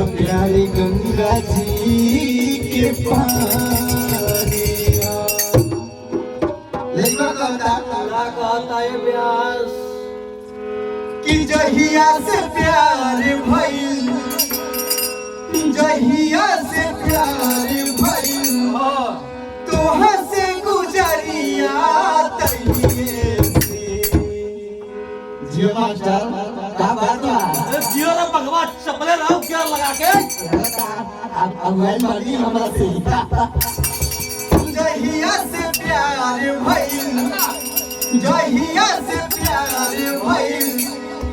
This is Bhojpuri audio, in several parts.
प्यारी गंगा जी के पानिया। लेकिन कहता है व्यास कि जहिया से प्यार भइल, जहिया से प्यार भइल तोहर से गुजरिया तइये से। जियो मास्टर का बात है? जियो रे भगवा चपले रहो क्या लगा के अब वही मर्जी हमरा से। जहिया से प्यार भइल, जहिया से प्यार भइल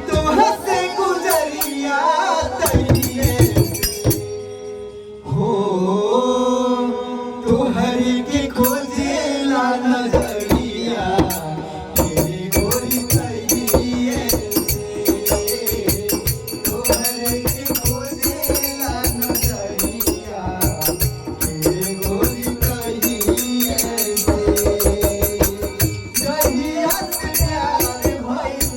तोहर से गुजरिया तइये हो। तोहरी के खोजेला नजरिया तेरी गोरी तइये से। तोहरी के खोजेला नजरिया तेरी गोरी तइये से। जहिया से प्यार भइल,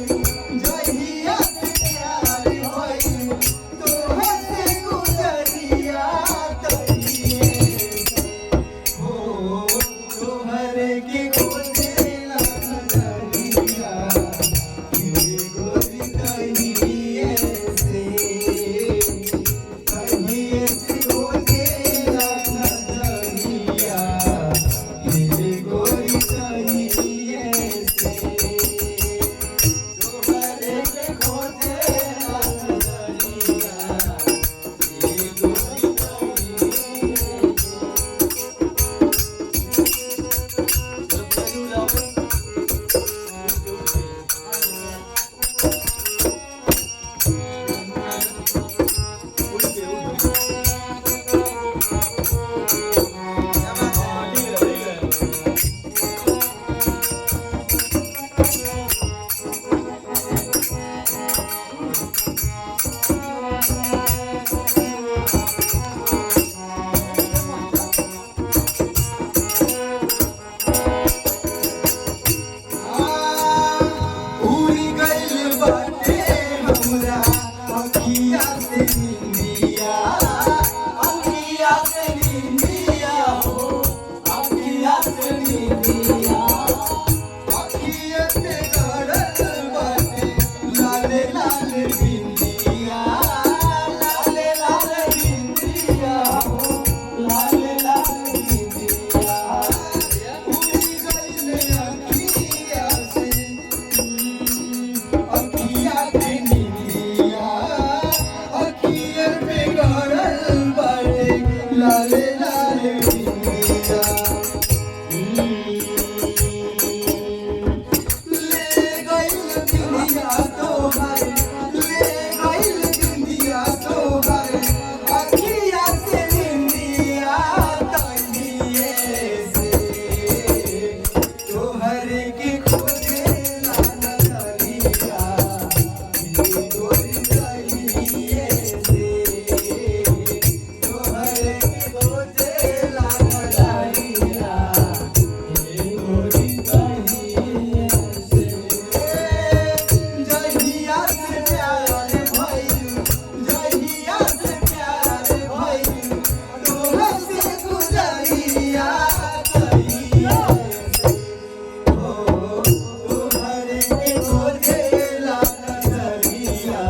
जहिया से प्यार भइल तोहर से गुजरिया तइये हो। तोहरे के खोजेला नजरिया तेरी गोरी तइये से। तइये से खोजेला नजरिया तेरी गोरी तइये से। तोहरे के खोजेला नजरिया तेरी गोरी उड़ी गइल बाटे हमरा अखिया से नींदिया, अखिया से नींदिया हो, अखिया से नींदिया। अखिया पे गड़ल बाटे लाले लाले बिंदिया, लाले लाले बिंदिया हो, लाले लाले बिंदिया। उड़ी गइल अखिया से, अखिया के नींदिया, अखिया पे गड़ल बाटे लाले लाले बिंदिया। ले गइल बिंदिया तोहर, ले गइल बिंदिया तोहर, अखिया से नींदिया तइये से। तोहरे के खोजेला नजरिया तेरी गोरी तइये से। तोहरे के खोजेला नजरिया तेरी गोरी तइये से। जहिया से प्यार भइल, जहिया से प्यार भइल तोहर से गुजरिया तइये से हो। तोहरे के खोजेला नजरिया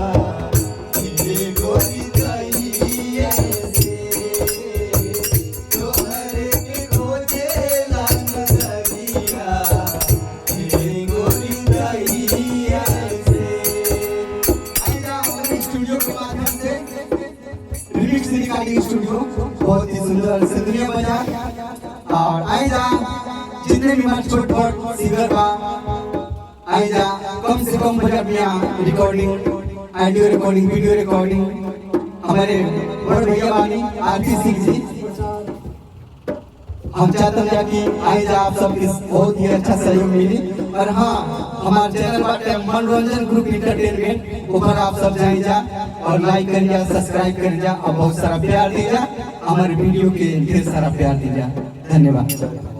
तेरी गोरी तइये से। तोहरे के खोजेला नजरिया तेरी गोरी तइये से। आइजा हमारे स्टूडियो के माध्यम से रिमिक्स रिकॉर्डिंग स्टूडियो बहुत ही सुंदर से दुनिया बजा। और आइजा जितने भी हमारे छोट छोट सिंगर बा, आइजा कम से कम बजा यहाँ recording, audio recording, video recording. हमारे बड़ भैया बानी आरती सिंह जी, हम चाहते हैं कि आइजा आप सब इस बहुत ही अच्छा सहयोग मिली। और हाँ, हमारे चैनल बाटे मनोरंजन ग्रुप इंटरटेनमेंट, ऊपर आप सब जाइजा और लाइक करिए, सब्सक्राइब करिए और बहुत सारा प्यार दीजिए। हमारे वीडियो के ढेर सारा प्यार दीजिए। धन्यवाद।